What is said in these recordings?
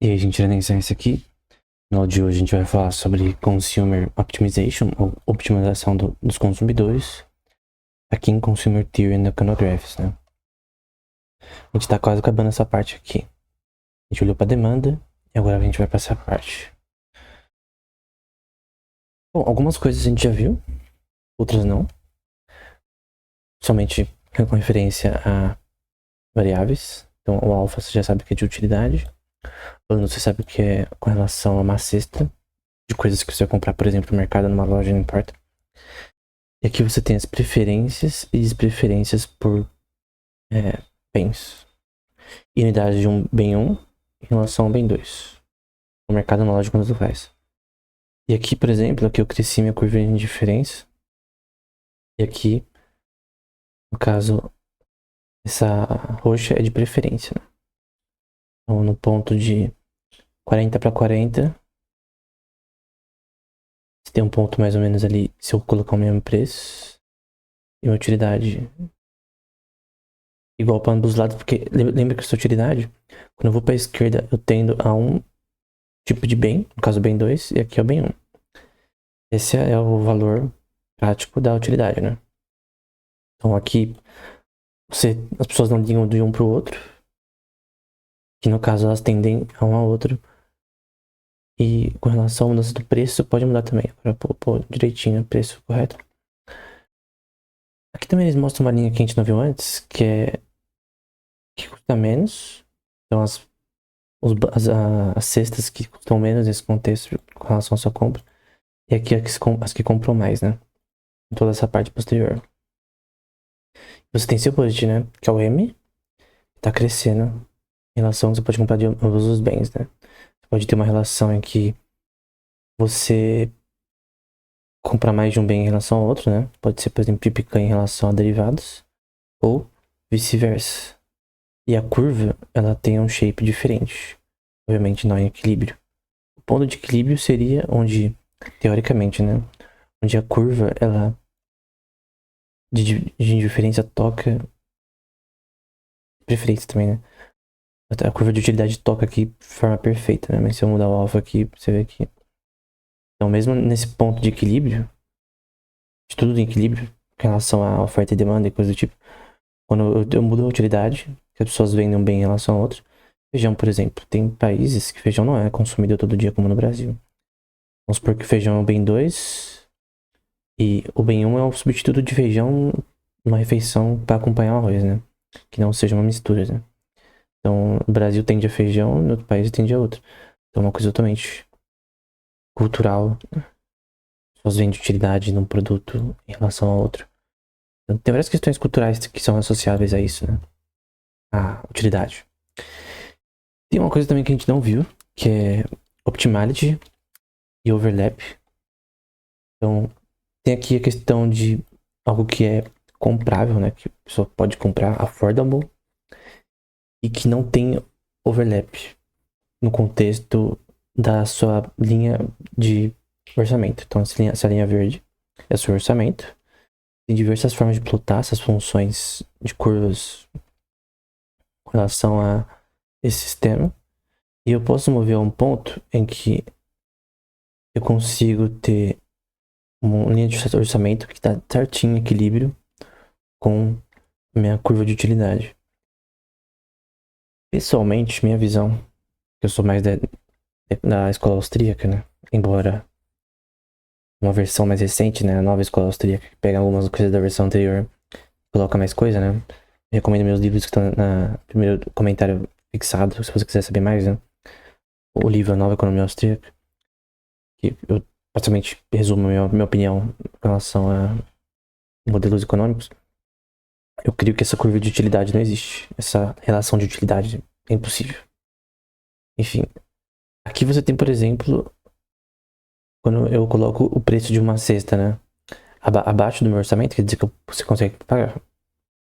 E aí, gente, atenção esse aqui. No áudio de hoje a gente vai falar sobre Consumer Optimization, ou optimização dos consumidores, aqui em Consumer Theory and Iconographs, né? A gente tá quase acabando essa parte aqui. A gente olhou pra demanda e agora a gente vai pra essa parte. Bom, algumas coisas a gente já viu, outras não. Somente com referência a variáveis. Então, o alfa você já sabe que é de utilidade. O ano você sabe que é com relação a uma cesta de coisas que você vai comprar, por exemplo, no mercado, numa loja, não importa. E aqui você tem as preferências e despreferências por bens. E unidade de um bem 1 em relação ao bem 2. No mercado analógico nos locais. E aqui, por exemplo, aqui eu cresci minha curva de diferença. E aqui, no caso, essa roxa é de preferência. Né? Então, no ponto de 40 para 40, você tem um ponto mais ou menos ali, se eu colocar o mesmo preço, e uma utilidade igual para ambos os lados, porque lembra que essa utilidade, quando eu vou para a esquerda, eu tendo a um tipo de bem, no caso o bem 2, e aqui é o bem 1. Esse é o valor prático da utilidade, né? Então aqui as pessoas não ligam de um para o outro, que no caso elas tendem a um ao outro. E com relação à mudança do preço, pode mudar também. Agora pôr direitinho o preço correto. Aqui também eles mostram uma linha que a gente não viu antes, que é que custa menos. Então as cestas que custam menos nesse contexto com relação à sua compra. E aqui as que compram mais, né? Em toda essa parte posterior. Você tem seu budget, né? Que é o M. Tá crescendo em relação que você pode comprar de ambos os bens, né? Você pode ter uma relação em que você compra mais de um bem em relação ao outro, né? Pode ser, por exemplo, pipicanha em relação a derivados ou vice-versa. E a curva, ela tem um shape diferente. Obviamente não em equilíbrio. O ponto de equilíbrio seria onde, teoricamente, né? Onde a curva, ela de diferença toca preferência também, né? A curva de utilidade toca aqui de forma perfeita, né? Mas se eu mudar o alfa aqui, você vê que... Então, mesmo nesse ponto de equilíbrio, de tudo em equilíbrio, em relação à oferta e demanda e coisa do tipo, quando eu mudo a utilidade, que as pessoas vendem um bem em relação a outro, feijão, por exemplo, tem países que feijão não é consumido todo dia, como no Brasil. Vamos supor que o feijão é o bem 2 e o bem 1 é o substituto de feijão numa refeição para acompanhar o arroz, né? Que não seja uma mistura, né? Então, o Brasil tende a feijão, no outro país tende a outro. Então, é uma coisa totalmente cultural. As pessoas vendem utilidade num produto em relação ao outro. Então, tem várias questões culturais que são associáveis a isso, né? A utilidade. Tem uma coisa também que a gente não viu, que é optimality e overlap. Então, tem aqui a questão de algo que é comprável, né? Que a pessoa pode comprar, affordable, e que não tem overlap no contexto da sua linha de orçamento. Então, essa linha verde é o seu orçamento. Tem diversas formas de plotar essas funções de curvas com relação a esse sistema. E eu posso mover a um ponto em que eu consigo ter uma linha de orçamento que está certinho em equilíbrio com minha curva de utilidade. Pessoalmente, minha visão, eu sou mais da escola austríaca, né? Embora uma versão mais recente, né? A nova escola austríaca, que pega algumas coisas da versão anterior, coloca mais coisa, né? Eu recomendo meus livros que estão na primeiro comentário fixado, se você quiser saber mais, né? O livro A Nova Economia Austríaca, que eu basicamente resumo minha opinião em relação a modelos econômicos. Eu creio que essa curva de utilidade não existe. Essa relação de utilidade é impossível. Enfim, aqui você tem, por exemplo, quando eu coloco o preço de uma cesta, né? Abaixo do meu orçamento, quer dizer que você consegue pagar.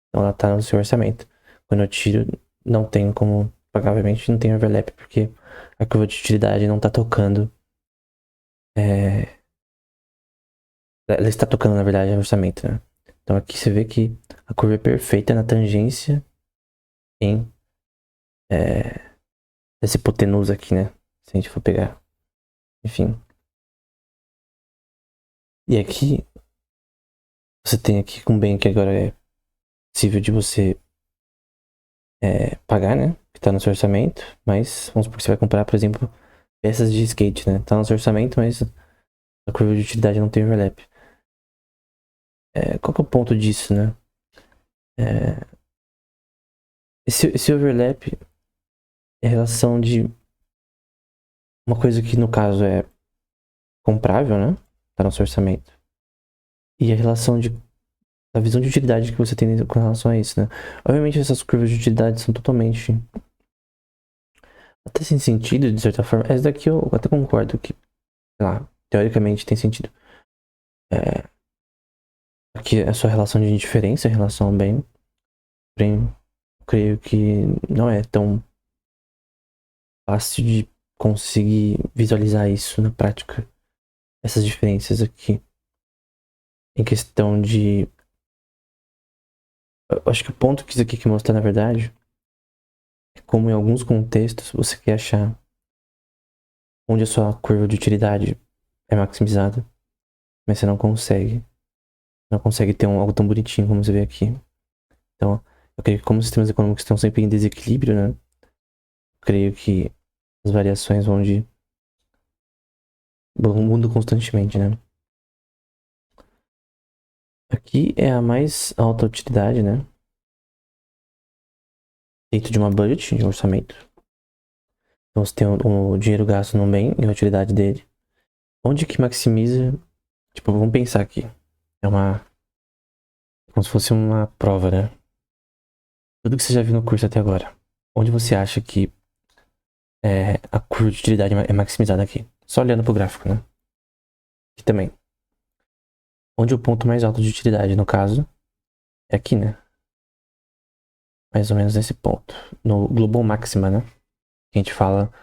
Então ela tá no seu orçamento. Quando eu tiro, não tenho como pagar, obviamente, não tem overlap, porque a curva de utilidade não tá tocando. Ela está tocando, na verdade, no orçamento, né? Então aqui você vê que a curva é perfeita na tangência em dessa hipotenusa aqui, né? Se a gente for pegar. Enfim. E aqui, você tem aqui um bem que agora é possível de você pagar, né? Que tá no seu orçamento. Mas vamos supor que você vai comprar, por exemplo, peças de skate, né? Tá no seu orçamento, mas a curva de utilidade não tem overlap. Qual que é o ponto disso, né? Esse overlap é a relação de uma coisa que no caso é comprável, né? Tá no seu orçamento. E a relação da visão de utilidade que você tem com relação a isso, né? Obviamente essas curvas de utilidade são totalmente até sem sentido, de certa forma. Essa daqui eu até concordo que, sei lá, teoricamente tem sentido. Aqui é só relação de indiferença em relação ao bem. Porém, eu creio que não é tão fácil de conseguir visualizar isso na prática. Essas diferenças aqui. Em questão de. Eu acho que o ponto que isso aqui quer mostrar, na verdade, é como em alguns contextos você quer achar onde a sua curva de utilidade é maximizada, mas você não consegue. Não consegue ter algo tão bonitinho como você vê aqui. Então, eu creio que como os sistemas econômicos estão sempre em desequilíbrio, né? Eu creio que as variações vão mudam constantemente, né? Aqui é a mais alta utilidade, né? Dentro de uma budget, de um orçamento. Então você tem o dinheiro gasto no bem e a utilidade dele. Onde que maximiza? Tipo, vamos pensar aqui. Como se fosse uma prova, né? Tudo que você já viu no curso até agora. Onde você acha que a curva de utilidade é maximizada aqui? Só olhando pro gráfico, né? Aqui também. Onde o ponto mais alto de utilidade, no caso, é aqui, né? Mais ou menos nesse ponto. No Global Maxima, né? Que a gente fala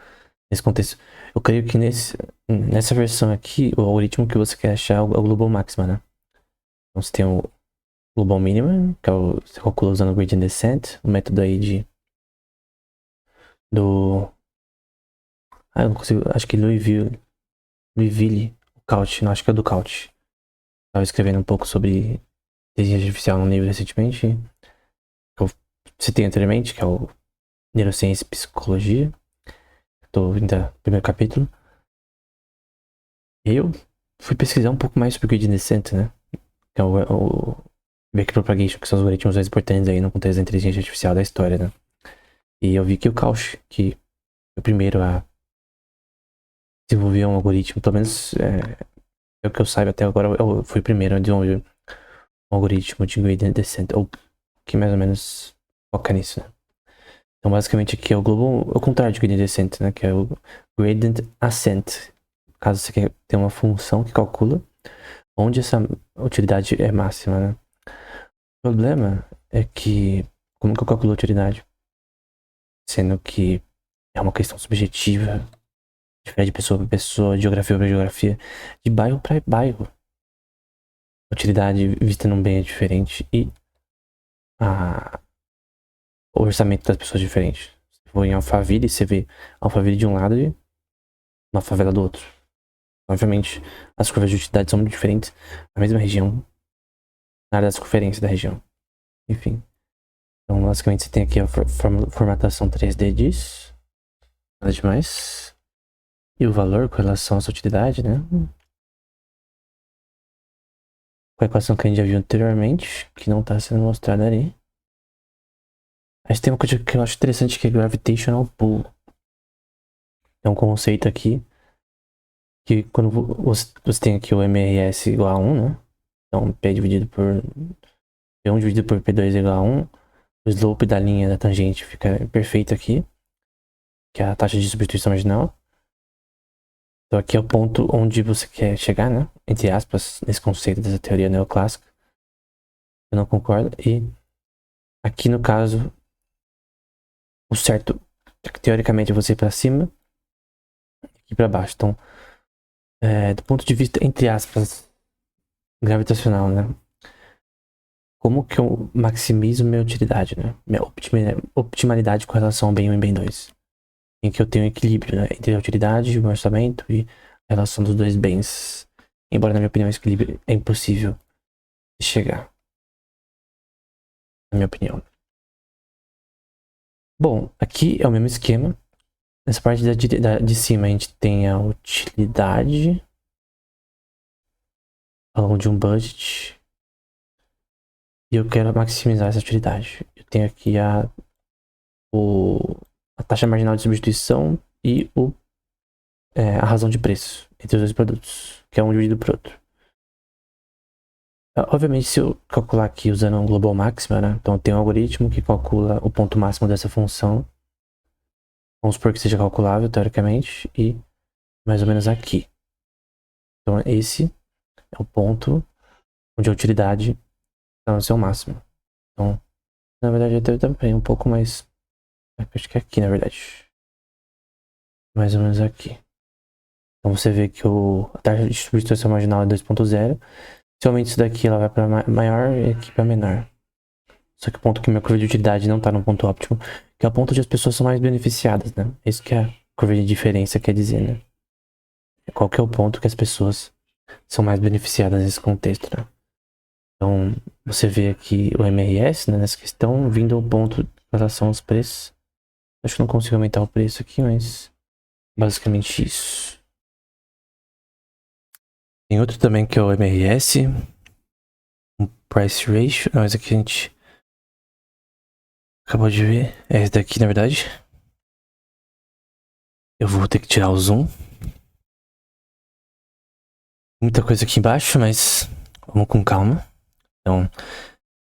nesse contexto. Eu creio que nessa versão aqui, o algoritmo que você quer achar é o Global Maxima, né? Então você tem o Global Minima, que você calcula usando o Gradient Descent, o método aí do... eu não consigo... Acho que Louisville, o Couch, não, acho que é do Couch. Tava escrevendo um pouco sobre inteligência artificial no livro recentemente, que eu citei anteriormente, que é o Neurociência e Psicologia. Tô ainda no primeiro capítulo. E eu fui pesquisar um pouco mais sobre o Gradient Descent, né? Que é o Backpropagation, que são os algoritmos mais importantes aí no contexto da inteligência artificial da história, né? E eu vi que o Couch, que foi o primeiro a desenvolver um algoritmo, pelo menos é o que eu saiba até agora, eu fui o primeiro a desenvolver um algoritmo de Gradient Descent, ou que mais ou menos foca nisso, né? Então, basicamente, aqui é o contrário de Gradient Descent, né? Que é o Gradient Ascent. Caso você quer ter uma função que calcula onde essa utilidade é máxima, né? O problema é que, como que eu calculo a utilidade? Sendo que é uma questão subjetiva, difere de pessoa para pessoa, de geografia para geografia, de bairro para bairro. A utilidade vista num bem é diferente e o orçamento das pessoas é diferente. Se for em Alphaville, você vê Alphaville de um lado e uma favela do outro. Obviamente, as curvas de utilidade são muito diferentes na mesma região, na área das conferências da região. Enfim. Então, basicamente, você tem aqui a formatação 3D disso. Nada demais. E o valor com relação à sua utilidade, né? Com a equação que a gente já viu anteriormente, que não está sendo mostrada ali. Mas tem uma coisa que eu acho interessante que é Gravitational Pull. É um conceito aqui que quando você tem aqui o MRS igual a 1, né? Então P dividido por P1 dividido por P2 é igual a 1. O slope da linha da tangente fica perfeito aqui, que é a taxa de substituição marginal. Então aqui é o ponto onde você quer chegar, né? Entre aspas, nesse conceito dessa teoria neoclássica. Eu não concordo. E aqui no caso, o certo, teoricamente, é você ir pra cima e aqui pra baixo. Então, do ponto de vista, entre aspas, gravitacional, né? Como que eu maximizo minha utilidade, né? Minha optimalidade com relação ao bem 1 e bem 2. em que eu tenho equilíbrio, né, entre a utilidade, o orçamento e a relação dos dois bens. Embora, na minha opinião, esse equilíbrio é impossível de chegar. Na minha opinião. Bom, aqui é o mesmo esquema. Nessa parte de cima a gente tem a utilidade ao longo de um budget. E eu quero maximizar essa utilidade. Eu tenho aqui a taxa marginal de substituição e a razão de preço entre os dois produtos, que é um dividido por outro. Obviamente, se eu calcular aqui usando um global máxima, né? Então tem um algoritmo que calcula o ponto máximo dessa função. Vamos supor que seja calculável, teoricamente, e mais ou menos aqui. Então esse é o ponto onde a utilidade está no seu máximo. Então, na verdade, eu tenho também um pouco mais... Acho que é aqui, na verdade. Mais ou menos aqui. Então você vê que a taxa de substituição marginal é 2.0. Se eu aumento isso daqui, ela vai para maior e aqui para menor. Só que o ponto que minha curva de utilidade não está no ponto óptimo, que é o ponto onde as pessoas são mais beneficiadas, né? Isso que a curva de diferença quer dizer, né? Qual que é o ponto que as pessoas são mais beneficiadas nesse contexto, né? Então, você vê aqui o MRS, né, nessa questão, vindo ao ponto em relação aos preços. Acho que não consigo aumentar o preço aqui, mas basicamente isso. Tem outro também que é o MRS, um Price Ratio. Não, esse aqui a gente acabou de ver. É esse daqui, na verdade. Eu vou ter que tirar o zoom. Muita coisa aqui embaixo, mas vamos com calma. Então,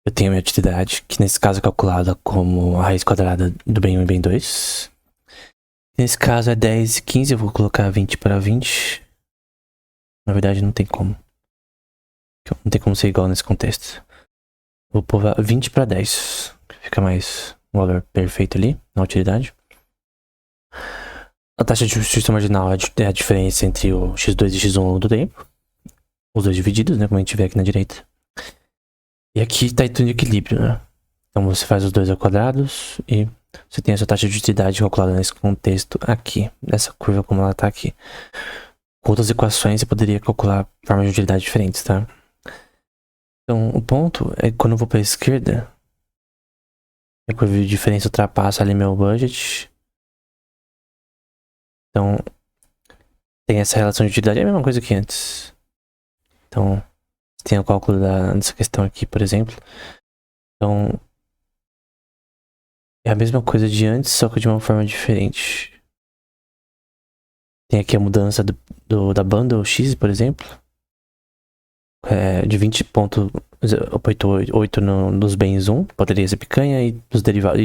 eu tenho a minha utilidade, que nesse caso é calculada como a raiz quadrada do bem 1 e bem 2. Nesse caso é 10 e 15, eu vou colocar 20 para 20. Na verdade não tem como. Não tem como ser igual nesse contexto. Vou pôr 20 para 10. Fica mais um valor perfeito ali, na utilidade. A taxa de substituição marginal é a diferença entre o x2 e x1 ao longo do tempo. Os dois divididos, né, como a gente vê aqui na direita. E aqui está tudo em equilíbrio, né? Então você faz os dois ao quadrados e você tem a sua taxa de utilidade calculada nesse contexto aqui, nessa curva como ela está aqui. Com outras equações você poderia calcular formas de utilidade diferentes, tá? Então o ponto é que quando eu vou para a esquerda, a curva de diferença ultrapassa ali meu budget. Então tem essa relação de utilidade, é a mesma coisa que antes. Então tem o cálculo dessa questão aqui, por exemplo. Então é a mesma coisa de antes, só que de uma forma diferente. Tem aqui a mudança da bundle X, por exemplo. De 20.88 nos bens 1, poderia ser picanha, e dos derivados.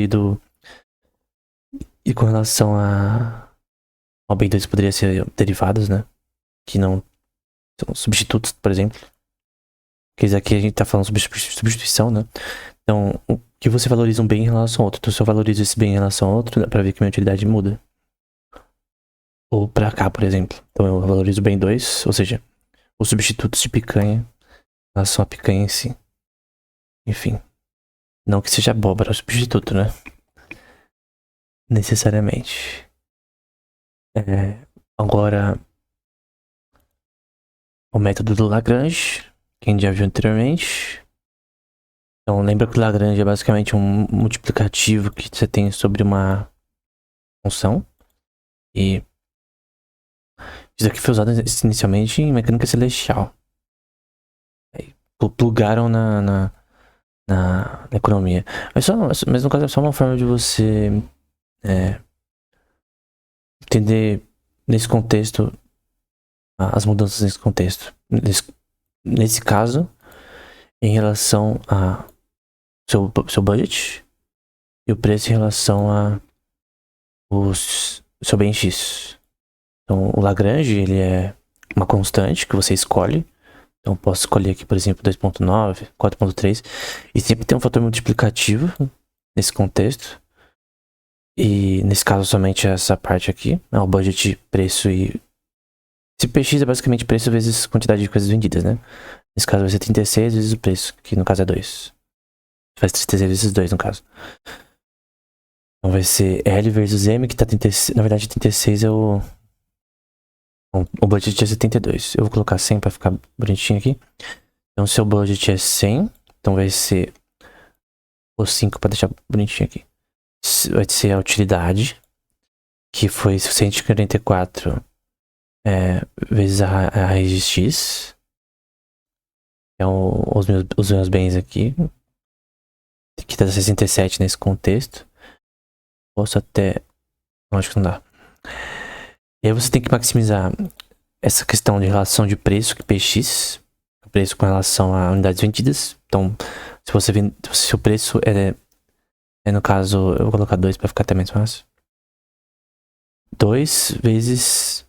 E com relação ao bem 2 poderia ser derivados, né? Que não são substitutos, por exemplo. Porque aqui a gente tá falando sobre substituição, né? Então, o que você valoriza um bem em relação ao outro. Então, se eu valorizo esse bem em relação ao outro, dá pra ver que minha utilidade muda. Ou pra cá, por exemplo. Então, eu valorizo o bem 2, ou seja, os substitutos de picanha em relação à picanha em si. Enfim. Não que seja abóbora o substituto, né? Necessariamente. Agora, o método do Lagrange, que a gente já viu anteriormente. Então, lembra que o Lagrange é basicamente um multiplicativo que você tem sobre uma função. E isso aqui foi usado inicialmente em mecânica celestial. Aí, plugaram na economia. Mas no caso é só uma forma de você entender nesse contexto, as mudanças nesse contexto. Nesse caso, em relação a seu budget e o preço em relação a seu bem X. Então, o Lagrange, ele é uma constante que você escolhe. Então, posso escolher aqui, por exemplo, 2.9, 4.3. E sempre tem um fator multiplicativo nesse contexto. E nesse caso, somente essa parte aqui. O budget, preço e... Esse PX é basicamente preço vezes quantidade de coisas vendidas, né? Nesse caso vai ser 36 vezes o preço, que no caso é 2. Faz 36 vezes 2 no caso. Então vai ser L vezes M, que tá 36. Na verdade, 36 é o. Bom, o budget é 72. Eu vou colocar 100 pra ficar bonitinho aqui. Então, seu budget é 100. Então vai ser o 5 pra deixar bonitinho aqui. Vai ser a utilidade, que foi 144 vezes a raiz de x. Então, os meus bens aqui. Que tá 67 nesse contexto. Posso até. Não, acho que não dá. E aí você tem que maximizar essa questão de relação de preço, que PX, o preço com relação a unidades vendidas. Então, se o preço no caso, eu vou colocar 2 para ficar até mais fácil. 2 vezes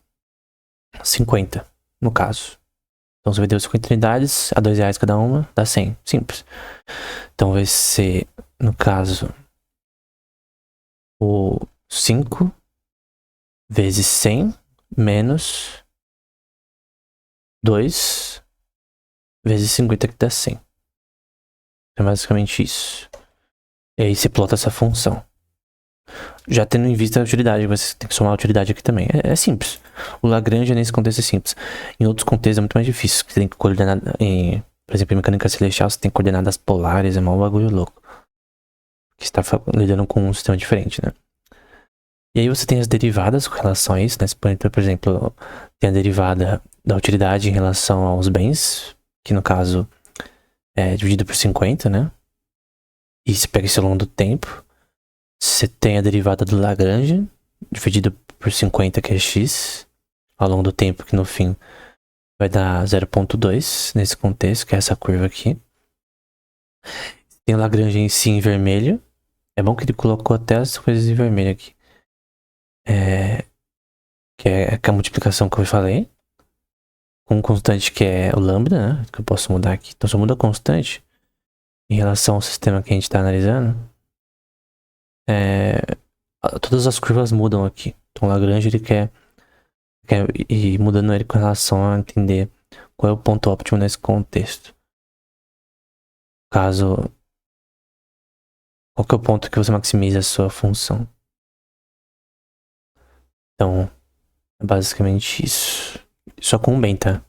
50, no caso. Então, você vendeu 50 unidades a R$2 cada uma, dá 100. Simples. Então, vai ser, no caso, o 5 vezes 100 menos 2 vezes 50, que dá 100. É basicamente isso. E aí você plota essa função. Já tendo em vista a utilidade, você tem que somar a utilidade aqui também. É simples. O Lagrange nesse contexto é simples. Em outros contextos é muito mais difícil. Você tem que coordenar, por exemplo, em mecânica celestial, você tem coordenadas polares, é um bagulho louco. Que você tá lidando com um sistema diferente, né? E aí você tem as derivadas com relação a isso, né? Por exemplo, tem a derivada da utilidade em relação aos bens, que no caso é dividido por 50, né? E você pega isso ao longo do tempo. Você tem a derivada do Lagrange, dividido por 50, que é x, ao longo do tempo, que no fim vai dar 0,2 nesse contexto, que é essa curva aqui. Tem o Lagrange em si em vermelho. É bom que ele colocou até as coisas em vermelho aqui. Que é a multiplicação que eu falei. Com um constante que é o lambda, né? Que eu posso mudar aqui. Então, se eu mudo a constante em relação ao sistema que a gente está analisando, todas as curvas mudam aqui. Então, o Lagrange ele quer ir mudando ele com relação a entender qual é o ponto óptimo nesse contexto. Caso, qual que é o ponto que você maximiza a sua função? Então, é basicamente isso. Só com o bem, tá?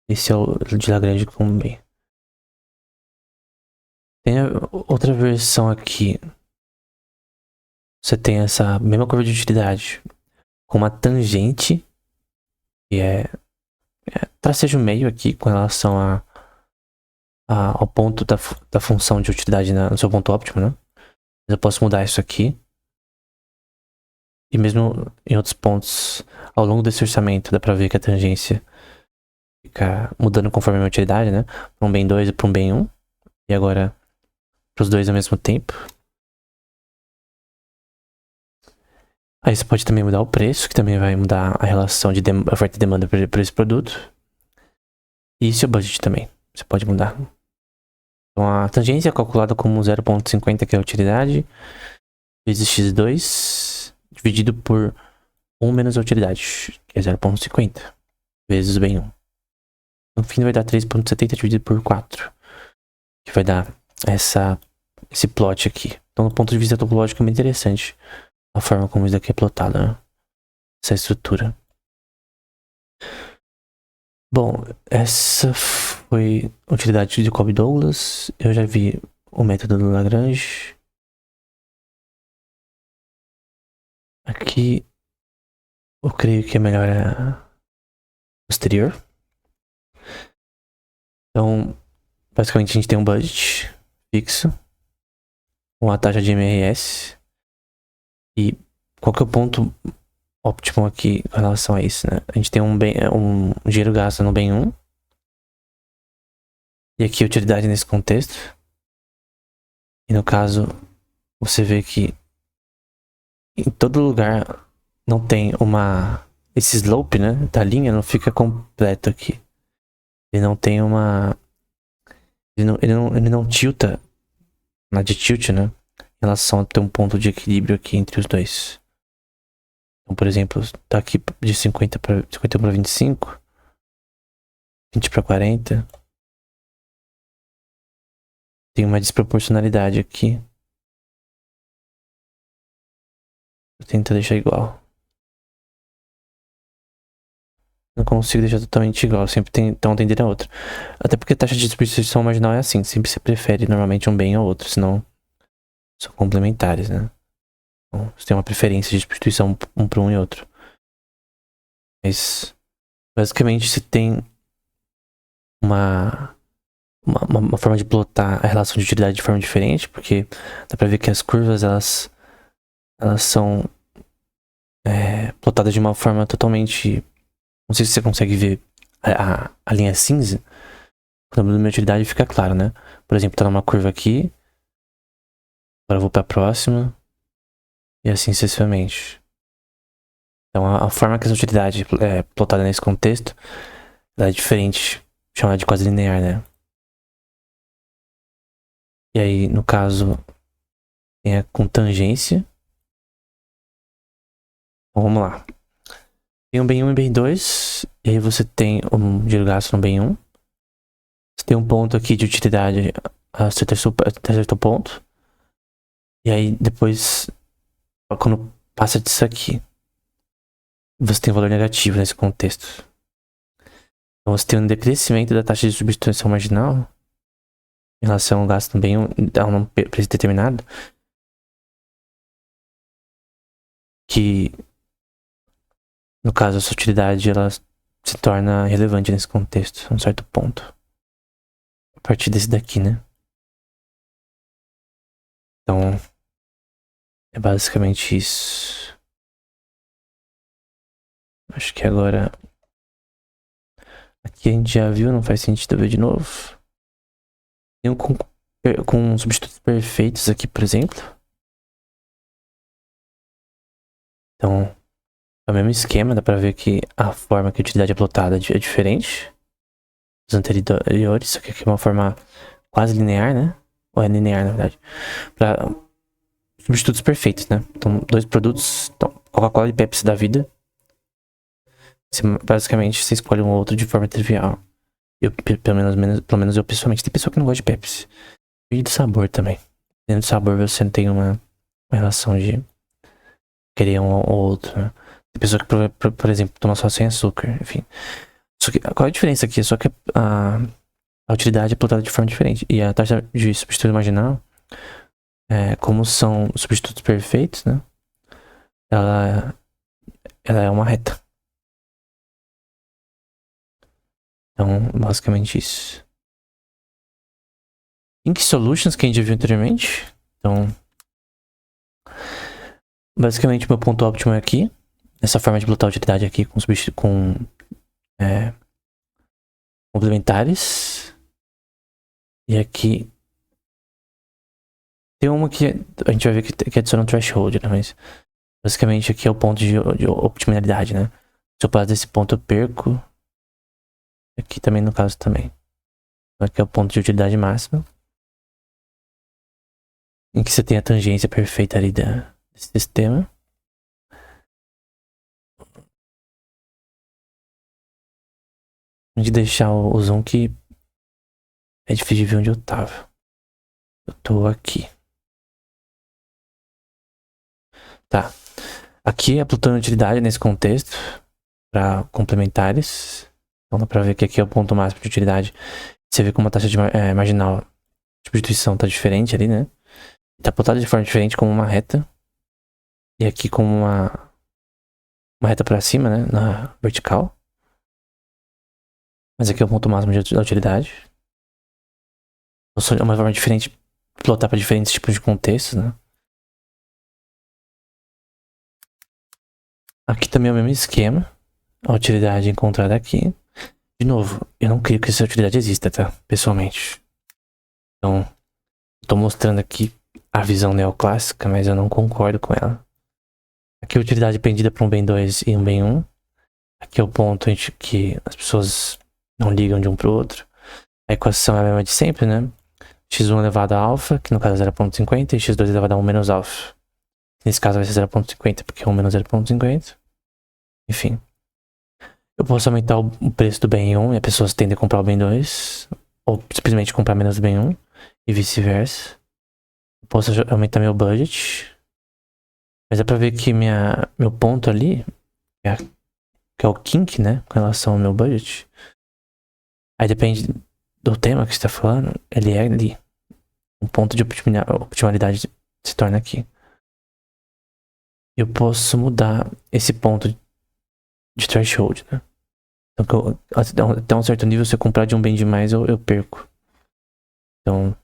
Esse é o de Lagrange com o bem. Tem outra versão aqui. Você tem essa mesma curva de utilidade com uma tangente, que tracejo meio aqui com relação ao ponto da função de utilidade no seu ponto óptimo, né? Eu posso mudar isso aqui. E mesmo em outros pontos, ao longo desse orçamento, dá pra ver que a tangência fica mudando conforme a minha utilidade, né? Para um bem 2 e para um bem 1. E agora para os dois ao mesmo tempo. Aí você pode também mudar o preço, que também vai mudar a relação de oferta e demanda por esse produto. E seu budget também, você pode mudar. Então a tangência é calculada como 0,50, que é a utilidade, vezes x2, dividido por 1 menos a utilidade, que é 0,50, vezes o bem 1. No fim vai dar 3,70 dividido por 4, que vai dar esse plot aqui. Então do ponto de vista topológico é muito interessante a forma como isso daqui é plotado, né? Essa estrutura. Bom, essa foi a utilidade de Cobb-Douglas. Eu já vi o método do Lagrange. Aqui eu creio que é melhor a posterior. Então, basicamente a gente tem um budget fixo, uma taxa de MRS. E qual que é o ponto óptimo aqui em relação a isso, né? A gente tem um dinheiro gasto no bem 1. E aqui a utilidade nesse contexto. E no caso, você vê que em todo lugar não tem esse slope, né, da linha não fica completo aqui. Ele não tem ele não tilta na de tilt, né, em relação a ter um ponto de equilíbrio aqui entre os dois. Então, por exemplo, tá aqui de 50 para 51 para 25, 20 para 40. Tem uma desproporcionalidade aqui. Vou tentar deixar igual. Não consigo deixar totalmente igual, sempre tem, então tender a outra. Até porque a taxa de substituição marginal é assim, sempre se prefere normalmente um bem ao outro, senão são complementares, né? Então, você tem uma preferência de substituição um para um e outro. Mas, basicamente, se tem uma forma de plotar a relação de utilidade de forma diferente, porque dá pra ver que as curvas, elas são plotadas de uma forma totalmente... Não sei se você consegue ver a linha cinza. Quando a minha utilidade fica claro, né? Por exemplo, tá numa curva aqui. Agora eu vou pra próxima. E assim sucessivamente. Então a forma que essa utilidade é plotada nesse contexto, ela é diferente. Chamada de quase linear, né? E aí, no caso, tem a com tangência. Então vamos lá. Tem um bem 1 e bem 2. E aí você tem um giro gasto no bem 1. Você tem um ponto aqui de utilidade até certo ponto. E aí depois, quando passa disso aqui, você tem um valor negativo nesse contexto. Então você tem um decrescimento da taxa de substituição marginal em relação ao gasto no bem 1 a um preço determinado. Que, no caso, essa utilidade ela se torna relevante nesse contexto, a um certo ponto. A partir desse daqui, né? Então, é basicamente isso. Acho que agora... Aqui a gente já viu, não faz sentido ver de novo. Tem um com substitutos perfeitos aqui, por exemplo. Então, é o mesmo esquema, dá pra ver que a forma que a utilidade é plotada é diferente dos anteriores. Isso aqui é uma forma quase linear, né? Ou é linear, na verdade. Pra substitutos perfeitos, né? Então, dois produtos, então, Coca-Cola e Pepsi da vida. Basicamente, você escolhe um ou outro de forma trivial. Eu, pelo menos eu pessoalmente. Tem pessoa que não gosta de Pepsi. E do sabor também. Dentro do sabor você não tem uma relação de querer um ou outro, né? Tem pessoa que, por exemplo, toma só sem açúcar, enfim. Só que, qual é a diferença aqui? Só que a utilidade é plotada de forma diferente. E a taxa de substituição marginal, como são substitutos perfeitos, né? Ela é uma reta. Então, basicamente isso. Ink Solutions, que a gente viu anteriormente. Então, basicamente, meu ponto óptimo é aqui. Essa forma de plotar a utilidade aqui com complementares. E aqui tem uma que a gente vai ver que adiciona um threshold, né? Mas basicamente aqui é o ponto de optimalidade, né? Se eu passar desse ponto eu perco. Aqui também no caso também. Aqui é o ponto de utilidade máxima. Em que você tem a tangência perfeita ali desse sistema. De deixar o zoom que é difícil de ver onde eu tava. Eu tô aqui. Tá. Aqui é a plutônio utilidade nesse contexto. Para complementares. Então dá pra ver que aqui é o ponto máximo de utilidade. Você vê como a taxa de marginal de substituição tá diferente ali, né? Tá plotada de forma diferente como uma reta. E aqui como uma reta pra cima, né? Na vertical. Mas aqui é o ponto máximo da utilidade. É uma forma diferente de plotar para diferentes tipos de contextos, né? Aqui também é o mesmo esquema. A utilidade encontrada aqui. De novo, eu não creio que essa utilidade exista, tá? Pessoalmente. Então, tô mostrando aqui a visão neoclássica, mas eu não concordo com ela. Aqui a utilidade pendida para um bem 2 e um bem 1. Aqui é o ponto em que as pessoas não ligam de um pro outro. A equação é a mesma de sempre, né? x1 elevado a alfa, que no caso é 0,50, e x2 elevado a 1 menos alfa. Nesse caso vai ser 0,50, porque 1 menos 0,50. Enfim. Eu posso aumentar o preço do bem 1 e as pessoas tendem a comprar o bem 2. Ou simplesmente comprar menos do bem 1. E vice-versa. Eu posso aumentar meu budget. Mas dá pra ver que meu ponto ali, que é o kink, né? Com relação ao meu budget. Aí depende do tema que você tá falando, ele é ali. Um ponto de optimalidade se torna aqui. Eu posso mudar esse ponto de threshold, né? Então, até um certo nível, se eu comprar de um bem demais, eu perco. Então,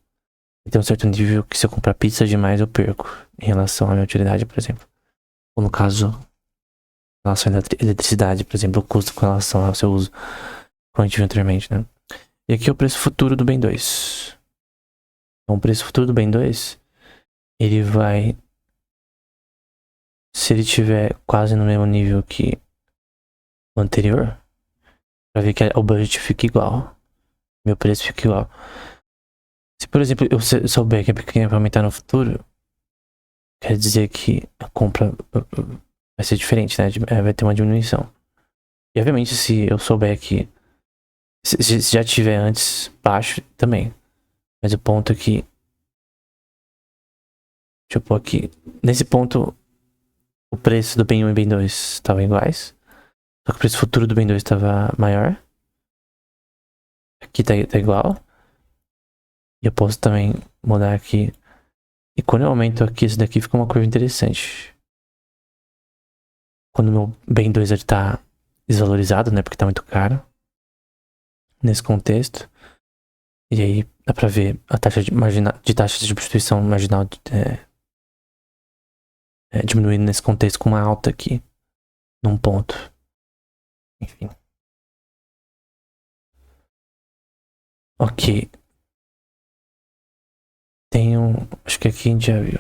até um certo nível que se eu comprar pizza demais, eu perco. Em relação à minha utilidade, por exemplo. Ou no caso, em relação à eletricidade, por exemplo, o custo com relação ao seu uso, como a gente viu anteriormente, né? E aqui é o preço futuro do bem 2. Então, o preço futuro do bem 2, ele vai... Se ele tiver quase no mesmo nível que o anterior, pra ver que o budget fica igual. Meu preço fica igual. Se, por exemplo, eu souber que a pequena vai aumentar no futuro, quer dizer que a compra vai ser diferente, né? Vai ter uma diminuição. E, obviamente, se eu souber que... Se já tiver antes, baixo também. Mas o ponto é que... Deixa eu pôr aqui. Nesse ponto, o preço do bem 1 e bem 2 estavam iguais. Só que o preço futuro do bem 2 estava maior. Aqui tá igual. E eu posso também mudar aqui. E quando eu aumento aqui, isso daqui fica uma curva interessante. Quando o meu bem 2 ele tá desvalorizado, né? Porque tá muito caro. Nesse contexto. E aí dá pra ver a taxa de taxa de substituição marginal diminuindo nesse contexto com uma alta aqui. Num ponto. Enfim. Ok. Tem um... Acho que aqui a gente já viu.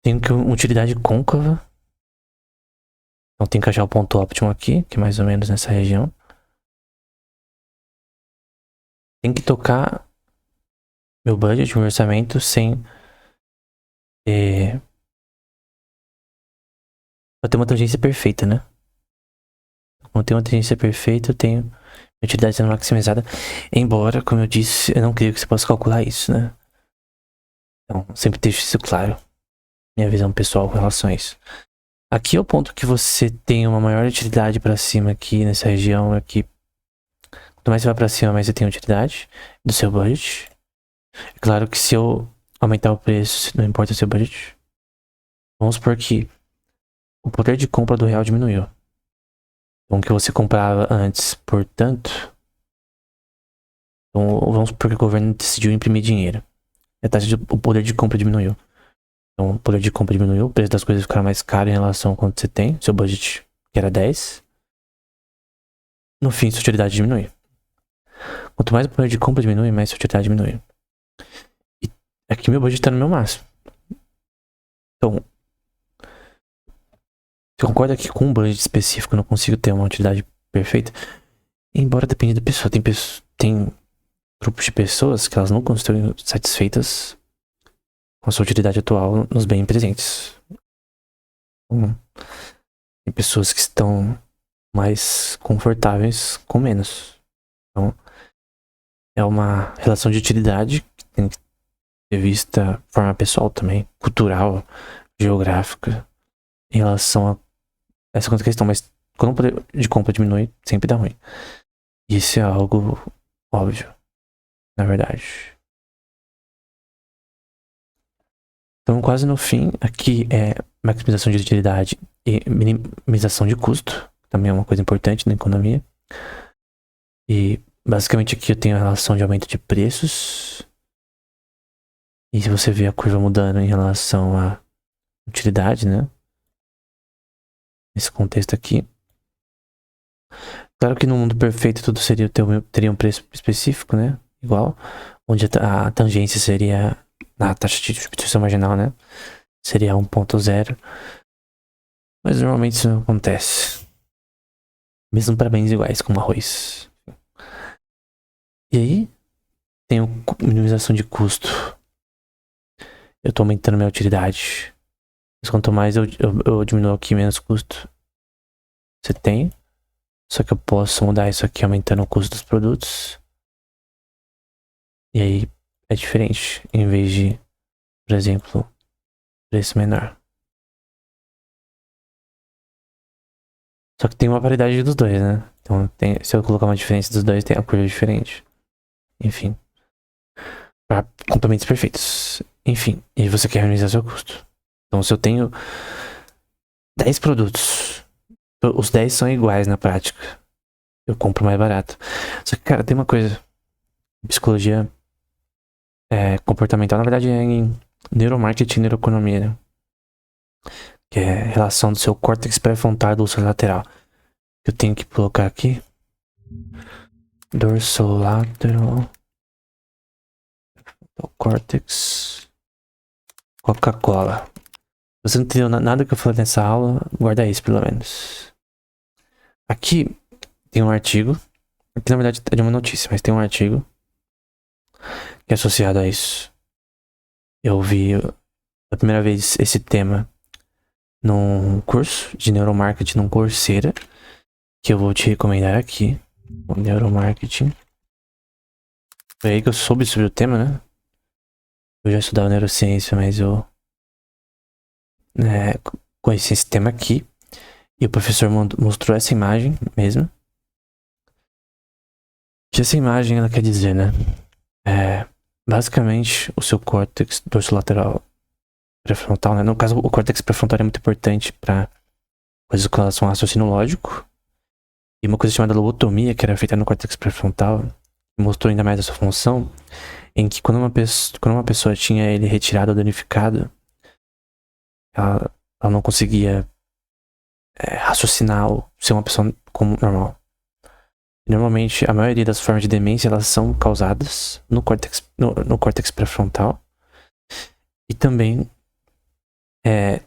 Tem uma utilidade côncava. Então tem que achar o ponto óptimo aqui, que é mais ou menos nessa região. Tem que tocar meu budget, meu orçamento, sem pra ter uma tangência perfeita, né? Quando tem uma tangência perfeita, eu tenho minha utilidade sendo maximizada. Embora, como eu disse, eu não creio que você possa calcular isso, né? Então, sempre deixo isso claro. Minha visão pessoal com relação a isso. Aqui é o ponto que você tem uma maior utilidade pra cima aqui nessa região aqui. Quanto mais você vai pra cima, mais você tem utilidade do seu budget. É claro que se eu aumentar o preço, não importa o seu budget. Vamos supor que o poder de compra do real diminuiu. Então, o que você comprava antes por tanto. Então, vamos supor que o governo decidiu imprimir dinheiro. O poder de compra diminuiu. Então, o poder de compra diminuiu, o preço das coisas ficaram mais caro em relação a quanto você tem. Seu budget, que era 10. No fim, sua utilidade diminui. Quanto mais o poder de compra diminui, mais sua utilidade diminui. E aqui meu budget tá no meu máximo. Então, você concorda que com um budget específico eu não consigo ter uma utilidade perfeita? Embora dependa da pessoa. Tem grupos de pessoas que elas não estão satisfeitas com a sua utilidade atual nos bens presentes. Então, tem pessoas que estão mais confortáveis com menos. Então, é uma relação de utilidade que tem que ser vista de forma pessoal também, cultural, geográfica, em relação a essa questão. Mas quando o poder de compra diminui, sempre dá ruim. Isso é algo óbvio, na verdade. Então, quase no fim, aqui é maximização de utilidade e minimização de custo. Também é uma coisa importante na economia. E basicamente aqui eu tenho a relação de aumento de preços. E se você vê a curva mudando em relação à utilidade, né? Nesse contexto aqui. Claro que no mundo perfeito tudo teria um preço específico, né? Igual. Onde a tangência seria na taxa de substituição marginal, né? Seria 1.0. Mas normalmente isso não acontece. Mesmo para bens iguais, como arroz. E aí, tenho minimização de custo. Eu tô aumentando minha utilidade. Mas quanto mais eu diminuo aqui, menos custo você tem. Só que eu posso mudar isso aqui aumentando o custo dos produtos. E aí é diferente. Em vez de por exemplo, preço menor. Só que tem uma paridade dos dois, né? Então, se eu colocar uma diferença dos dois, tem a curva diferente. Enfim. Para complementos perfeitos. Enfim, e você quer organizar seu custo. Então, se eu tenho 10 produtos, os 10 são iguais na prática, eu compro mais barato. Só que, cara, tem uma coisa. Psicologia comportamental, na verdade, é em neuromarketing e neuroeconomia, né? Que é a relação do seu córtex pré-frontal e dorsolateral. Eu tenho que colocar aqui. Dorsolateral. Córtex. Coca-Cola. Você não entendeu nada que eu falei nessa aula, guarda isso pelo menos. Aqui tem um artigo. Aqui na verdade é de uma notícia, mas tem um artigo que é associado a isso. Eu vi a primeira vez esse tema num curso de neuromarketing, num Coursera, que eu vou te recomendar aqui. O neuromarketing. Foi aí que eu soube sobre o tema, né? Eu já estudava neurociência, mas eu conheci esse tema aqui. E o professor mostrou essa imagem mesmo. Que essa imagem, ela quer dizer, né? Basicamente, o seu córtex dorsolateral pré-frontal, né? No caso, o córtex pré-frontal é muito importante para coisas com relação ao raciocínio lógico. E uma coisa chamada lobotomia, que era feita no córtex pré-frontal, mostrou ainda mais essa função, em que quando uma pessoa tinha ele retirado ou danificado, ela não conseguia raciocinar ou ser uma pessoa como normal. Normalmente, a maioria das formas de demência, elas são causadas no córtex pré-frontal. E também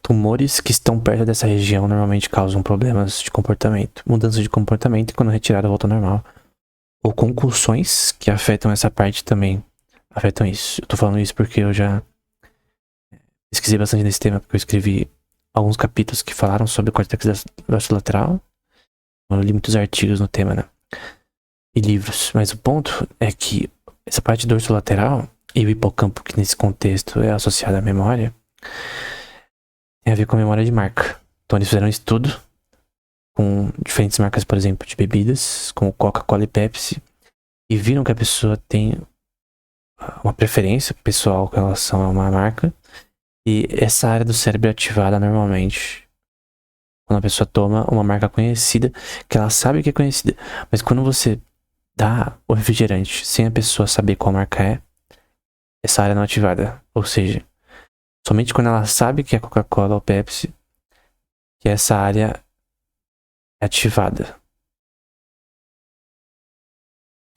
tumores que estão perto dessa região normalmente causam problemas de comportamento. Mudança de comportamento e quando retirada volta ao normal. Ou concussões que afetam essa parte também. Afetam isso. Eu tô falando isso porque eu já pesquisei bastante nesse tema, porque eu escrevi alguns capítulos que falaram sobre o córtex dorsolateral. Eu li muitos artigos no tema, né? E livros. Mas o ponto é que essa parte dorsolateral e o hipocampo, que nesse contexto é associado à memória, tem a ver com a memória de marca. Então eles fizeram um estudo com diferentes marcas, por exemplo, de bebidas, como Coca-Cola e Pepsi, e viram que a pessoa tem uma preferência pessoal com relação a uma marca, e essa área do cérebro é ativada normalmente quando a pessoa toma uma marca conhecida, que ela sabe que é conhecida. Mas quando você dá o refrigerante sem a pessoa saber qual marca é, essa área não é ativada. Ou seja, somente quando ela sabe que é Coca-Cola ou Pepsi, que essa área é ativada.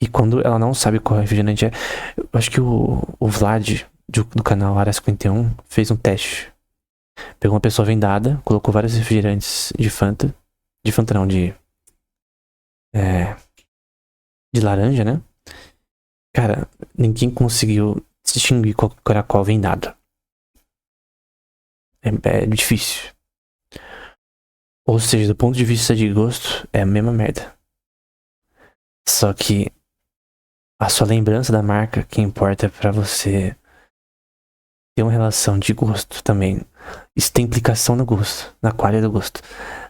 E quando ela não sabe qual refrigerante é, eu acho que o Vlad, do canal Área 51, fez um teste. Pegou uma pessoa vendada, colocou vários refrigerantes de Fanta. De Fanta não, de laranja, né? Cara, ninguém conseguiu distinguir qual era qual vendada. É difícil. Ou seja, do ponto de vista de gosto, é a mesma merda. Só que a sua lembrança da marca que importa pra você ter uma relação de gosto também. Isso tem implicação no gosto, na qualidade do gosto.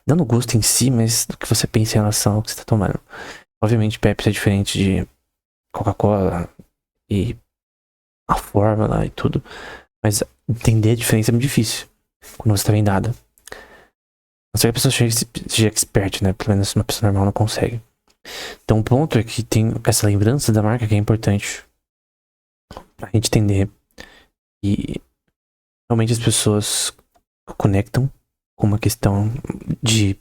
Não no gosto em si, mas do que você pensa em relação ao que você tá tomando. Obviamente, Pepsi é diferente de Coca-Cola e a fórmula e tudo. Mas entender a diferença é muito difícil quando você tá vendado. Não sei que a pessoa seja expert, né? Pelo menos uma pessoa normal não consegue. Então o ponto é que tem essa lembrança da marca que é importante pra gente entender. E realmente as pessoas conectam com uma questão de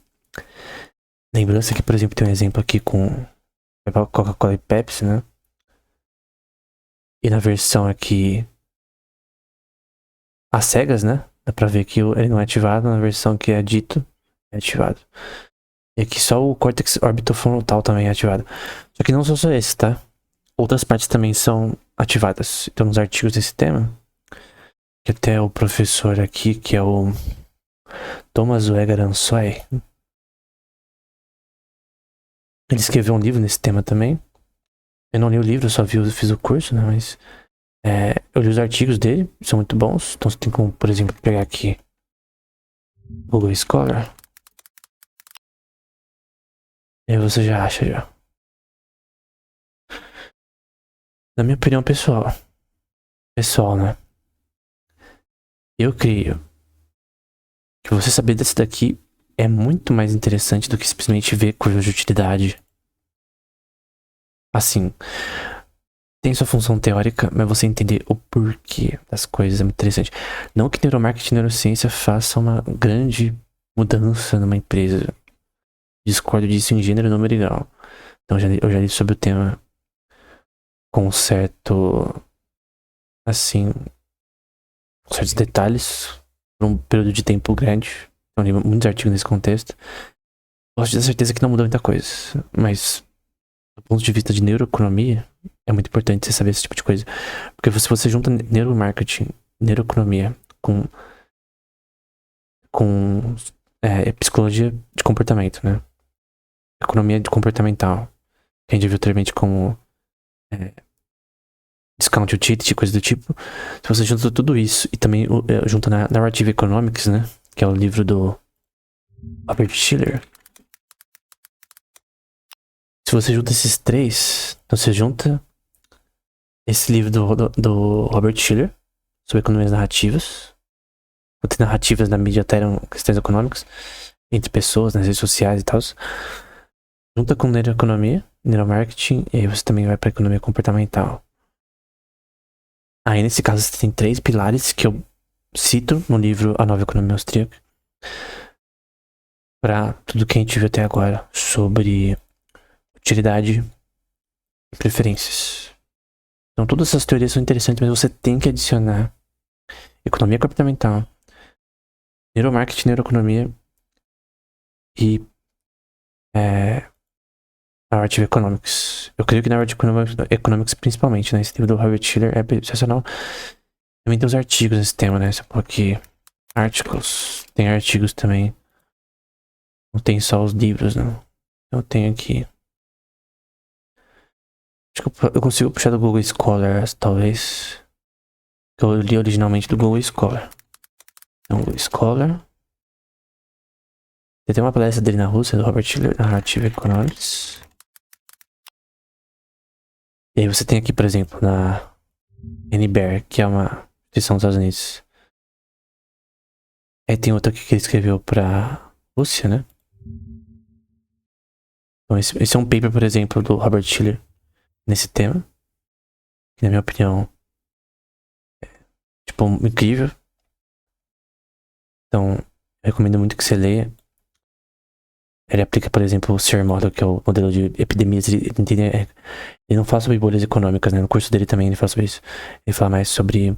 lembrança. Que, por exemplo, tem um exemplo aqui com Coca-Cola e Pepsi, né? E na versão aqui às cegas, né? Dá pra ver que ele não é ativado. Na versão que é dito, é ativado. E aqui só o córtex orbitofrontal também é ativado. Só que não são só esses, tá? Outras partes também são ativadas. Então nos artigos desse tema, que até o professor aqui, que é o Thomas Weger Ansoy, ele escreveu um livro nesse tema também. Eu não li o livro, só fiz o curso, né? Mas Eu li os artigos dele, são muito bons. Então você tem como, por exemplo, pegar aqui Google Scholar. E aí você já acha já. Na minha opinião pessoal, né? Eu creio que você saber desse daqui é muito mais interessante do que simplesmente ver curvas de utilidade. Assim, tem sua função teórica, mas você entender o porquê das coisas é muito interessante. Não que neuromarketing e neurociência façam uma grande mudança numa empresa. Discordo disso em gênero, número e grau. Então eu já li sobre o tema com certo, assim, com certos detalhes, por um período de tempo grande. Eu li muitos artigos nesse contexto. Posso ter certeza que não mudou muita coisa, mas do ponto de vista de neuroeconomia, é muito importante você saber esse tipo de coisa. Porque se você junta neuromarketing, neuroeconomia com psicologia de comportamento, né? Economia de comportamental, que a gente viu anteriormente como discount utility, coisa do tipo. Se você junta tudo isso e também junta na Narrative Economics, né? Que é o livro do Robert Shiller. Se você junta esses três, então você junta esse livro do Robert Shiller sobre economias narrativas. Tem narrativas na mídia alteram questões econômicas entre pessoas, nas redes sociais e tal. Junta com neuroeconomia, neuromarketing, e aí você também vai para economia comportamental. Aí nesse caso você tem três pilares que eu cito no livro A Nova Economia Austríaca para tudo que a gente viu até agora sobre utilidade e preferências. Então todas essas teorias são interessantes, mas você tem que adicionar economia comportamental, neuromarketing, neuroeconomia e Narrative Economics. Eu creio que Narrative Economics principalmente, né? Esse livro do Robert Shiller é sensacional. Também tem os artigos nesse tema, né? Você pôr aqui articles. Tem artigos também. Não tem só os livros, não. Eu tenho aqui. Acho que eu consigo puxar do Google Scholar, talvez. Que eu li originalmente do Google Scholar. Então, Google Scholar. Tem até uma palestra dele na Rússia, do Robert Shiller, Narrative Economics. E aí você tem aqui, por exemplo, na NBER, que é uma instituição dos Estados Unidos. Aí tem outra aqui que ele escreveu pra Rússia, né? Então esse é um paper, por exemplo, do Robert Shiller nesse tema. Que, na minha opinião, é, tipo, incrível. Então, eu recomendo muito que você leia. Ele aplica, por exemplo, o SER Model, que é o modelo de epidemias. Ele não fala sobre bolhas econômicas, né? No curso dele também ele fala sobre isso. Ele fala mais sobre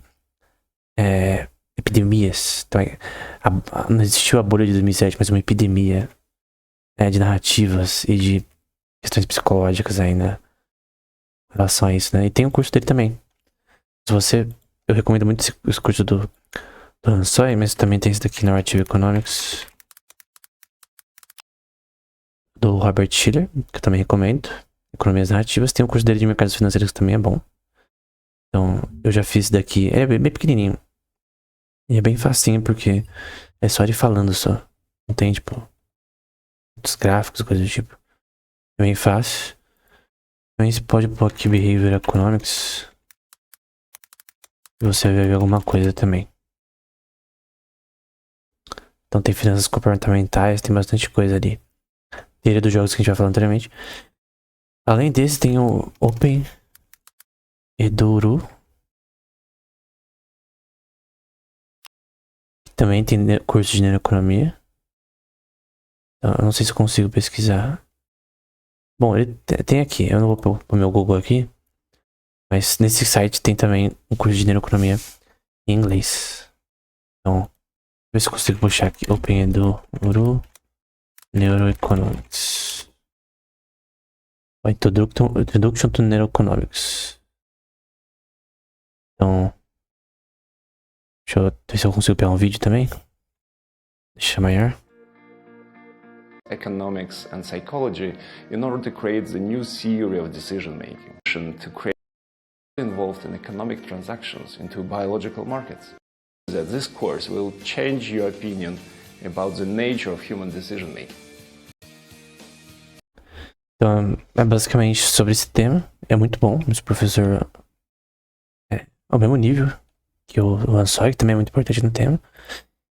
epidemias. Então, não existiu a bolha de 2007, mas uma epidemia de narrativas e de questões psicológicas ainda em relação a isso, né? E tem o curso dele também. Eu recomendo muito esse curso do Hansoy, mas também tem esse daqui, Narrative Economics, do Robert Shiller, que eu também recomendo. Economias narrativas. Tem o curso dele de mercados financeiros que também é bom. Então, eu já fiz daqui. É bem pequenininho. E é bem facinho, porque é só ele falando só. Não tem, tipo, muitos gráficos, coisas do tipo. É bem fácil. Também você pode pôr aqui Behavior Economics. E você vai ver alguma coisa também. Então tem finanças comportamentais, tem bastante coisa ali. Teoria dos jogos que a gente vai falar anteriormente. Além desse, tem o Open Eduru. Que também tem curso de neuroeconomia. Então, eu não sei se eu consigo pesquisar. Bom, ele tem aqui. Eu não vou pôr o meu Google aqui. Mas nesse site tem também um curso de neuroeconomia em inglês. Então, ver se eu consigo puxar aqui. Open Eduru Neuroeconomics. Introduction to Neuroeconomics. Então, deixa eu ver se eu consigo pegar um vídeo também. Deixa maior. Economics and psychology in order to create the new theory of decision making. To create involved in economic transactions into biological markets. That this course will change your opinion about the nature of human decision making. Então, é basicamente sobre esse tema. É muito bom. Esse professor é ao mesmo nível que o Ansoy, que também é muito importante no tema.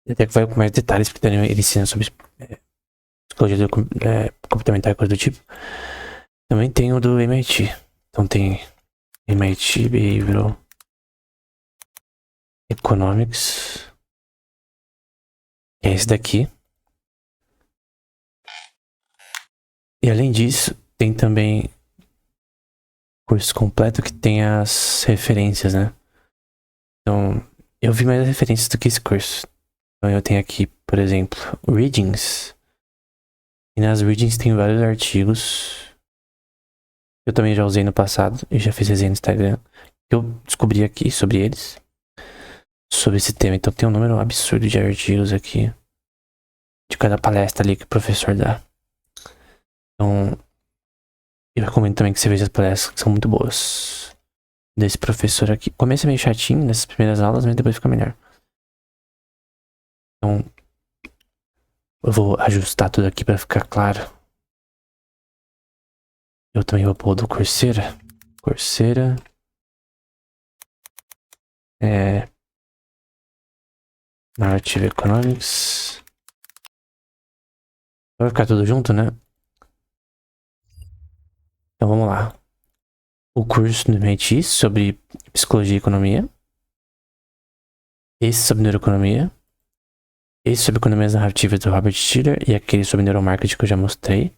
Ele até que vai com mais detalhes, porque ele ensina sobre psicologia comportamental e coisa do tipo. Também tem o do MIT. Então tem MIT Behavioral Economics. É esse daqui. E além disso, tem também curso completo que tem as referências, né? Então, eu vi mais referências do que esse curso. Então eu tenho aqui, por exemplo, Readings. E nas Readings tem vários artigos. Eu também já usei no passado e já fiz resenha no Instagram. Eu descobri aqui sobre eles. Sobre esse tema. Então tem um número absurdo de artigos aqui. De cada palestra ali que o professor dá. Então, eu recomendo também que você veja as palestras que são muito boas. Desse professor aqui. Começa meio chatinho nessas primeiras aulas, mas depois fica melhor. Então, eu vou ajustar tudo aqui pra ficar claro. Eu também vou pôr do Coursera. Coursera. Narrative Economics. Vai ficar tudo junto, né? Então vamos lá. O curso do MIT sobre psicologia e economia. Esse sobre neuroeconomia. Esse sobre economias narrativas do Robert Shiller. E aquele sobre neuromarketing que eu já mostrei.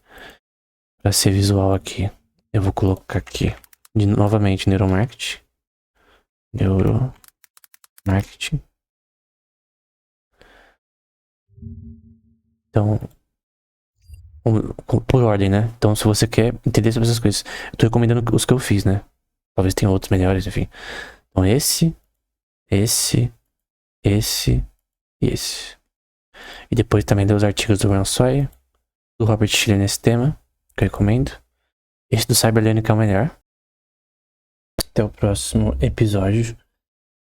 Pra ser visual aqui. Eu vou colocar aqui. Novamente, neuromarketing. Neuromarketing. Então, por ordem, né? Então, se você quer entender sobre essas coisas, eu tô recomendando os que eu fiz, né? Talvez tenha outros melhores, enfim. Então, esse e esse. E depois também deu os artigos do Ransoy, do Robert Shiller nesse tema, que eu recomendo. Esse do Cyberlearning que é o melhor. Até o próximo episódio,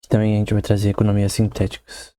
que também a gente vai trazer economias sintéticas.